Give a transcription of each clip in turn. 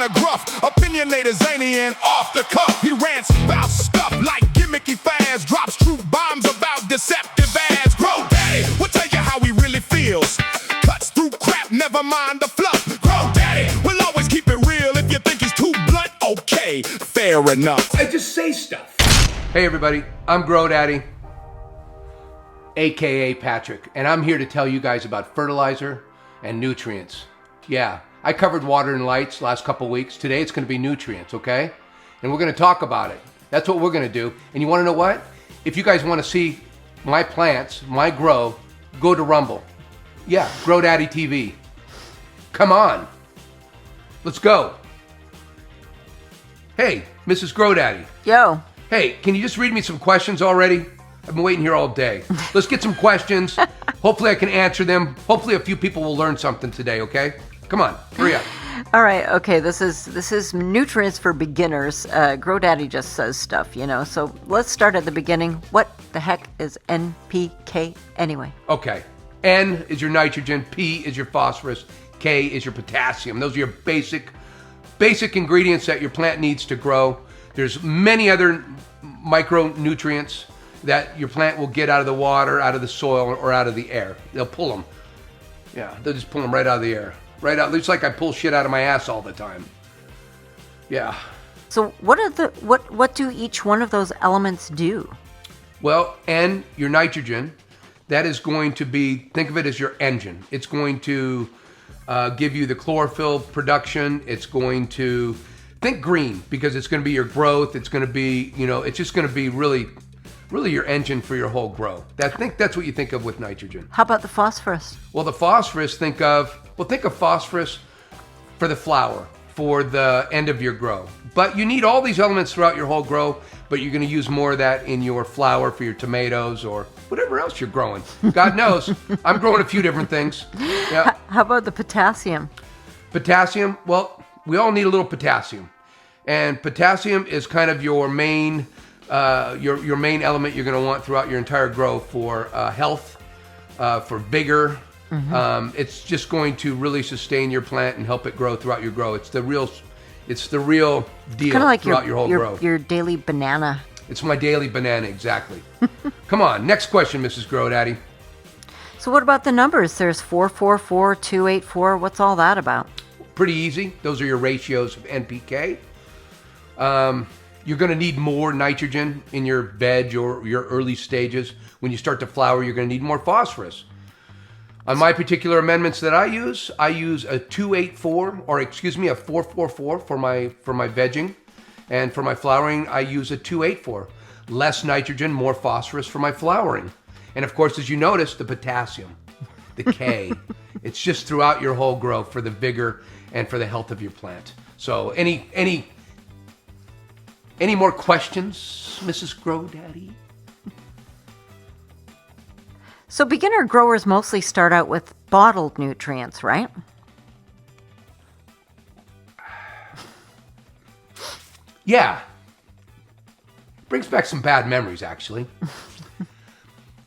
kinda gruff, opinionated, zany, and off the cuff. He rants about stuff like gimmicky fads, drops truth bombs about deceptive ads. GrowDaddy will tell you how he really feels, cuts through crap, never mind the fluff. GrowDaddy will always keep it real. If you think he's too blunt, okay, fair enough. I just say stuff. Hey everybody, I'm GrowDaddy, aka Patrick, and I'm here to tell you guys about fertilizer and nutrients. Yeah, I covered water and lights last couple weeks. Today it's going to be nutrients, okay? And we're going to talk about it. That's what we're going to do. And you want to know what? If you guys want to see my plants, my grow, go to Rumble. Yeah, GrowDaddy TV. Come on. Let's go. Hey, Mrs. GrowDaddy. Yo. Hey, can you just read me some questions already? I've been waiting here all day. Let's get some questions. Hopefully I can answer them. Hopefully a few people will learn something today, okay? Come on, hurry up. All right, okay, this is nutrients for beginners. GrowDaddy just says stuff, you know. So let's start at the beginning. What the heck is NPK anyway? Okay, N is your nitrogen, P is your phosphorus, K is your potassium. Those are your basic ingredients that your plant needs to grow. There's many other micronutrients that your plant will get out of the water, out of the soil, or out of the air. They'll pull them. Yeah, they'll just pull them right out of the air. Right out. Looks like I pull shit out of my ass all the time. Yeah. So what do each one of those elements do? Well, N, your nitrogen, that is going to be, think of it as your engine. It's going to give you the chlorophyll production. It's going to, think green, because it's going to be your growth. It's going to be, you know, it's just going to be really your engine for your whole grow. I think that's what you think of with nitrogen. How about the phosphorus? Well, the phosphorus, think of phosphorus for the flower, for the end of your grow. But you need all these elements throughout your whole grow, but you're going to use more of that in your flower for your tomatoes or whatever else you're growing. God knows. I'm growing a few different things. Yeah. How about the potassium? Potassium, well, we all need a little potassium. And potassium is kind of your main your main element you're going to want throughout your entire grow for health, for vigor. Mm-hmm. It's just going to really sustain your plant and help it grow throughout your grow. It's the real deal kind of like throughout your whole grow. Your daily banana. It's my daily banana, exactly. Come on, next question, Mrs. GrowDaddy. So what about the numbers? There's 444, 284. What's all that about? Pretty easy. Those are your ratios of NPK. You're going to need more nitrogen in your veg or your early stages. When you start to flower, you're going to need more phosphorus. On my particular amendments that I use a 284, or excuse me, a 444 for my vegging. And for my flowering, I use a 284. Less nitrogen, more phosphorus for my flowering. And of course, as you notice, the potassium, the K, it's just throughout your whole grow for the vigor and for the health of your plant. So any more questions, Mrs. GrowDaddy? So beginner growers mostly start out with bottled nutrients, right? Yeah. Brings back some bad memories, actually.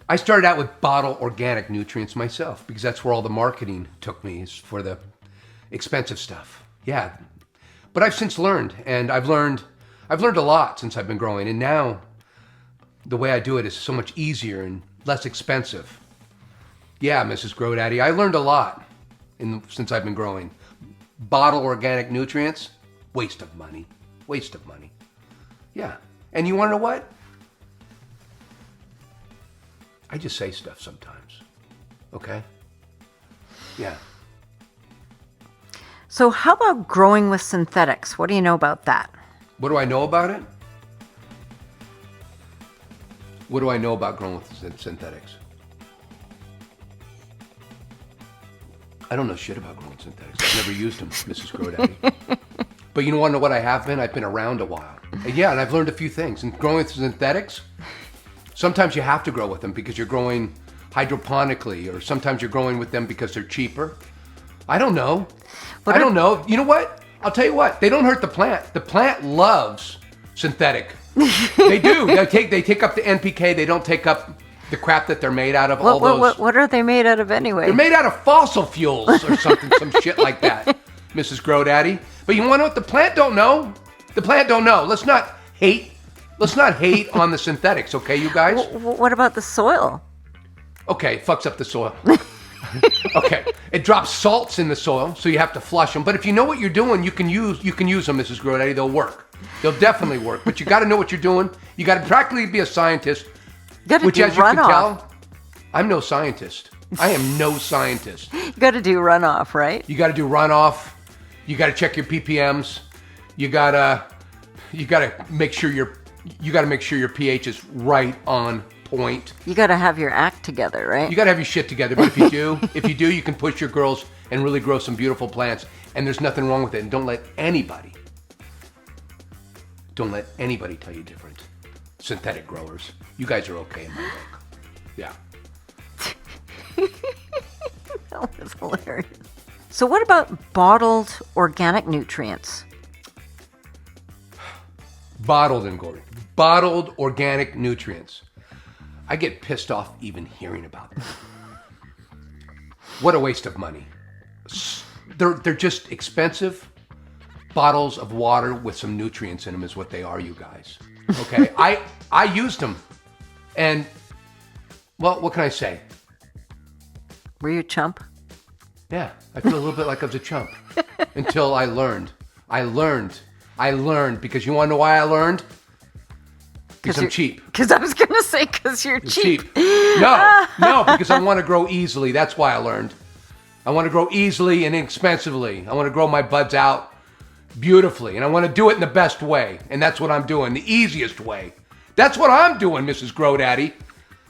I started out with bottled organic nutrients myself because that's where all the marketing took me, is for the expensive stuff. Yeah. But I've since learned, and I've learned a lot since I've been growing, and now the way I do it is so much easier and less expensive. Yeah, Mrs. GrowDaddy, I learned a lot since I've been growing. Bottle organic nutrients, waste of money. Waste of money. Yeah. And you want to know what? I just say stuff sometimes. Okay? Yeah. So how about growing with synthetics? What do you know about that? What do I know about it? What do I know about growing with synthetics? I don't know shit about growing synthetics. I've never used them, Mrs. GrowDaddy. But you want to know what I have been? I've been around a while. And yeah, and I've learned a few things. And growing with synthetics, sometimes you have to grow with them because you're growing hydroponically, or sometimes you're growing with them because they're cheaper. I don't know. I don't know. You know what? I'll tell you what. They don't hurt the plant. The plant loves synthetic. They do. They take up the NPK. They don't take up the crap that they're made out of. What are they made out of anyway? They're made out of fossil fuels or something, some shit like that. Mrs. GrowDaddy. But you want to know what the plant don't know? The plant don't know. Let's not hate on the synthetics, okay, you guys? What about the soil? Okay, it fucks up the soil. Okay, it drops salts in the soil, so you have to flush them. But if you know what you're doing, you can use them, Mrs. GrowDaddy. They'll work. They'll definitely work. But you got to know what you're doing. You got to practically be a scientist. Which, as you can tell, I'm no scientist. I am no scientist. You got to do runoff, right? You got to do runoff. You got to check your ppms. You gotta make sure your pH is right on point. You got to have your act together, right? You got to have your shit together. But if you do, you can push your girls and really grow some beautiful plants. And there's nothing wrong with it. And don't let anybody tell you different. Synthetic growers, you guys are okay in my book. Yeah. That was hilarious. So what about bottled organic nutrients? Bottled organic nutrients. I get pissed off even hearing about them. What a waste of money. They're just expensive bottles of water with some nutrients in them is what they are, you guys. Okay? I used them. And, well, what can I say? Were you a chump? Yeah, I feel a little bit like I was a chump. Until I learned. I learned because you want to know why I learned? Because I'm cheap. Because I was going to say, because you're cheap. No, because I want to grow easily. That's why I learned. I want to grow easily and inexpensively. I want to grow my buds out beautifully. And I want to do it in the best way. And that's what I'm doing, the easiest way. That's what I'm doing, Mrs. GrowDaddy.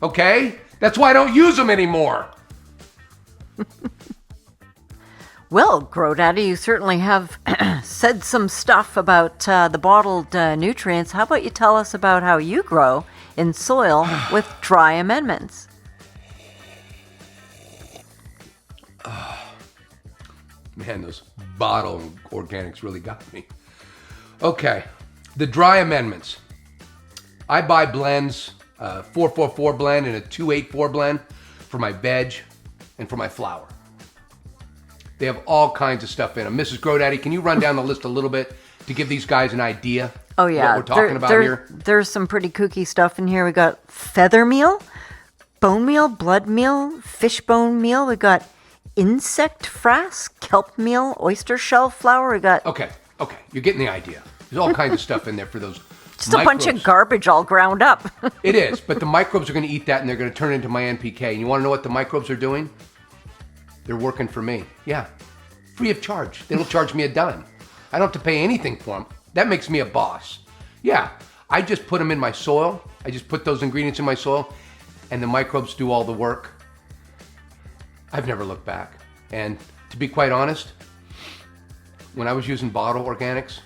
Okay? That's why I don't use them anymore. Well, GrowDaddy, you certainly have said some stuff about the bottled nutrients. How about you tell us about how you grow in soil with dry amendments? Man, those bottle organics really got me. Okay, the dry amendments. I buy blends, 444 blend and a 284 blend for my veg and for my flour. They have all kinds of stuff in them. Mrs. GrowDaddy, can you run down the list a little bit to give these guys an idea Oh, yeah. what we're talking about here? There's some pretty kooky stuff in here. We got feather meal, bone meal, blood meal, fish bone meal. We got insect frass, kelp meal, oyster shell flour. We got... Okay. You're getting the idea. There's all kinds of stuff in there for those just a bunch of garbage all ground up. It is, but the microbes are going to eat that and they're going to turn it into my NPK. And you want to know what the microbes are doing? They're working for me. Yeah. Free of charge. They don't charge me a dime. I don't have to pay anything for them. That makes me a boss. Yeah. I just put them in my soil. I just put those ingredients in my soil and the microbes do all the work. I've never looked back. And to be quite honest, when I was using bottle organics,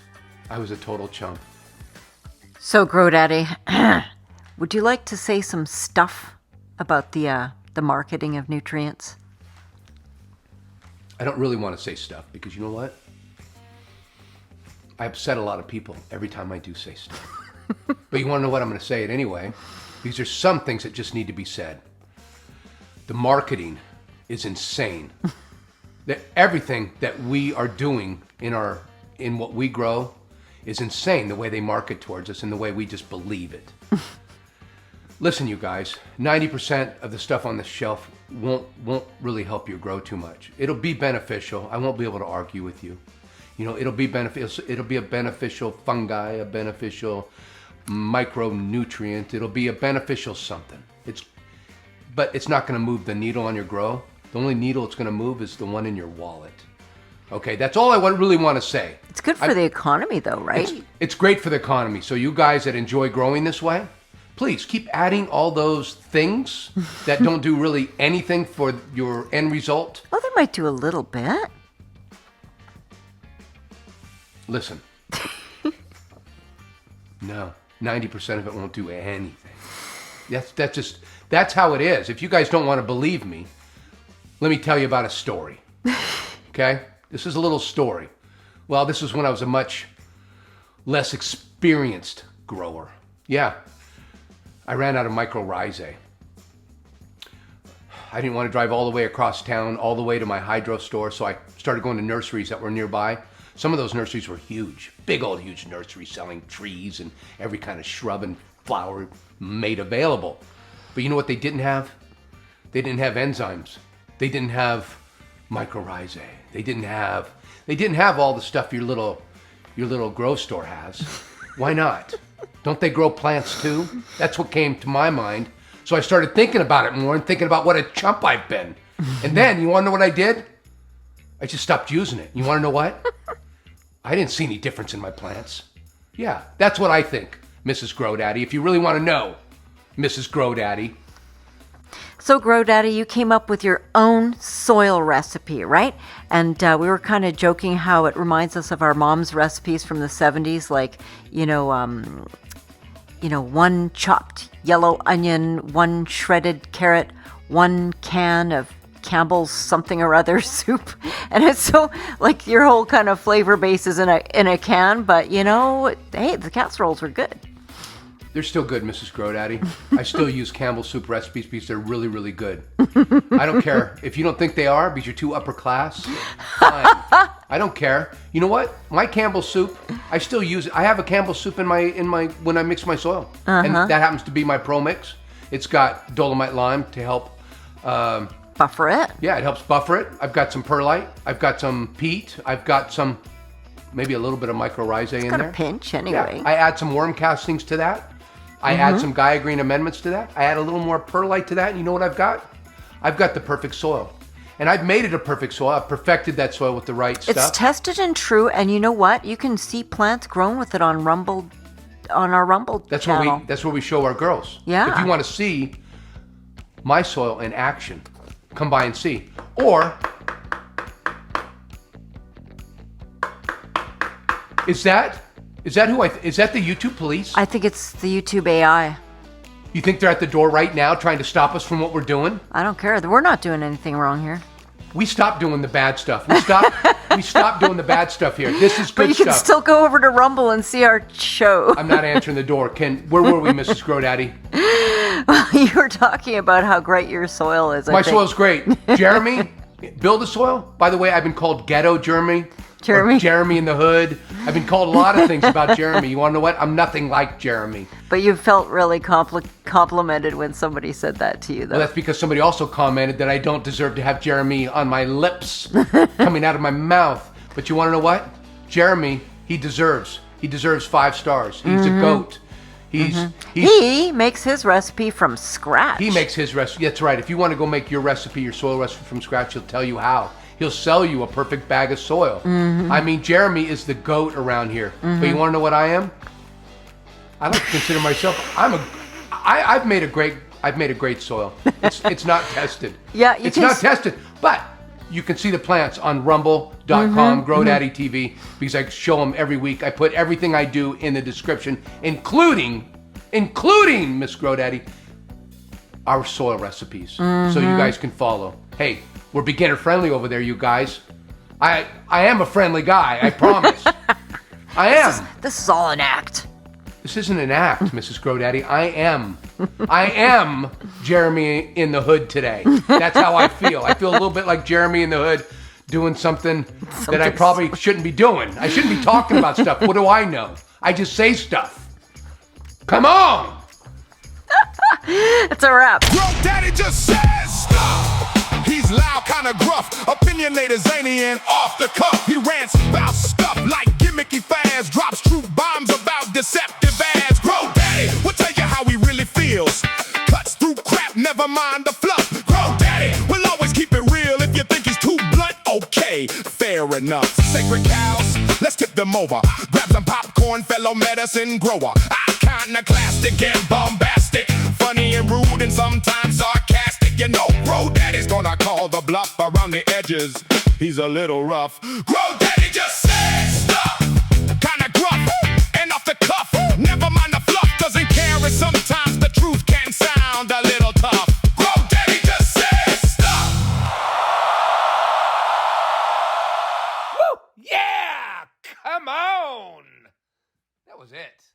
I was a total chump. So, GrowDaddy, would you like to say some stuff about the marketing of nutrients? I don't really want to say stuff because you know what? I upset a lot of people every time I do say stuff. But you want to know what? I'm going to say it anyway because there's some things that just need to be said. The marketing is insane. That everything that we are doing in what we grow is insane. The way they market towards us and the way we just believe it. Listen, you guys, 90% of the stuff on the shelf won't really help you grow too much. It'll be beneficial. I won't be able to argue with you. You know, it'll be beneficial. It'll be a beneficial fungi, a beneficial micronutrient. It'll be a beneficial something. But it's not going to move the needle on your grow. The only needle it's going to move is the one in your wallet. Okay, that's all I really want to say. It's good for the economy, though, right? It's great for the economy. So you guys that enjoy growing this way, please keep adding all those things that don't do really anything for your end result. Well, they might do a little bit. Listen. No, 90% of it won't do anything. That's how it is. If you guys don't want to believe me, let me tell you about a story. Okay? This is a little story. Well, this was when I was a much less experienced grower. Yeah. I ran out of mycorrhizae. I didn't want to drive all the way across town, all the way to my hydro store, so I started going to nurseries that were nearby. Some of those nurseries were huge, big old huge nurseries selling trees and every kind of shrub and flower made available. But you know what they didn't have? They didn't have enzymes. They didn't have mycorrhizae. They didn't have all the stuff your little grow store has. Why not? Don't they grow plants too? That's what came to my mind. So I started thinking about it more and thinking about what a chump I've been. And then, you want to know what I did? I just stopped using it. You want to know what? I didn't see any difference in my plants. Yeah, that's what I think, Mrs. GrowDaddy. If you really want to know, Mrs. GrowDaddy. So, GrowDaddy, you came up with your own soil recipe, right? And we were kind of joking how it reminds us of our mom's recipes from the 70s, like, one chopped yellow onion, one shredded carrot, one can of Campbell's something or other soup. And it's so, like, your whole kind of flavor base is in a can, but, hey, the casseroles were good. They're still good, Mrs. GrowDaddy. I still use Campbell's soup recipes because they're really, really good. I don't care. If you don't think they are because you're too upper class, fine. I don't care. You know what? My Campbell's soup, I still use it. I have a Campbell's soup in my when I mix my soil. And that happens to be my Pro Mix. It's got Dolomite lime to help buffer it. Yeah, it helps buffer it. I've got some perlite. I've got some peat. I've got some, maybe a little bit of mycorrhizae in there. Got a pinch anyway. Yeah, I add some worm castings to that. I add some Gaia Green amendments to that. I add a little more perlite to that, and you know what I've got? I've got the perfect soil. And I've made it a perfect soil. I've perfected that soil with the right stuff. It's tested and true, and you know what? You can see plants grown with it on our Rumble channel. That's where we show our girls. Yeah. If you want to see my soil in action, come by and see. Or, is that the YouTube police? I think it's the YouTube AI. You think they're at the door right now trying to stop us from what we're doing? I don't care. We're not doing anything wrong here. We stopped doing the bad stuff. We stopped doing the bad stuff here. This is good stuff. But you can still go over to Rumble and see our show. I'm not answering the door. Where were we, Mrs. GrowDaddy? You were talking about how great your soil is. My soil's great. Jeremy, build a soil. By the way, I've been called Ghetto Jeremy. Or Jeremy in the Hood. I've been called a lot of things about Jeremy. You want to know what? I'm nothing like Jeremy. But you felt really complimented when somebody said that to you, though. Well, that's because somebody also commented that I don't deserve to have Jeremy on my lips, coming out of my mouth. But you want to know what? Jeremy, he deserves 5 stars. He's a goat. He makes his recipe from scratch. He makes his recipe. That's right. If you want to go make your recipe, your soil recipe from scratch, he'll tell you how. He'll sell you a perfect bag of soil. I mean, Jeremy is the goat around here. But you want to know what I am? I like to consider myself. I've made a great soil. It's not tested. Yeah, it's not tested. But you can see the plants on rumble.com, GrowDaddy TV, because I show them every week. I put everything I do in the description, including Miss GrowDaddy, our soil recipes, so you guys can follow. Hey, we're beginner friendly over there, you guys. I am a friendly guy, I promise. I am. This is all an act. This isn't an act, Mrs. GrowDaddy. I am Jeremy in the Hood today. That's how I feel. I feel a little bit like Jeremy in the Hood doing something that I probably shouldn't be doing. I shouldn't be talking about stuff. What do I know? I just say stuff. Come on! It's a wrap. GrowDaddy just says stop. He's loud, kinda gruff, opinionated, zany, and off the cuff. He rants about stuff like gimmicky fads, drops truth bombs about deceptive ads. GrowDaddy will tell you how he really feels. Cuts through crap, never mind the fluff. GrowDaddy will always keep it real. If you think he's too blunt, okay, fair enough. Sacred cows, let's tip them over. Grab some popcorn, fellow medicine grower. Iconoclastic and bombastic, funny and rude and sometimes sarcastic. You know, GrowDaddy's gonna call the bluff around the edges. He's a little rough. GrowDaddy just says stuff, kinda gruff and off the cuff. Never mind the fluff, doesn't care, and sometimes the truth can sound a little tough. GrowDaddy just says stuff. Woo! Yeah! Come on! That was it.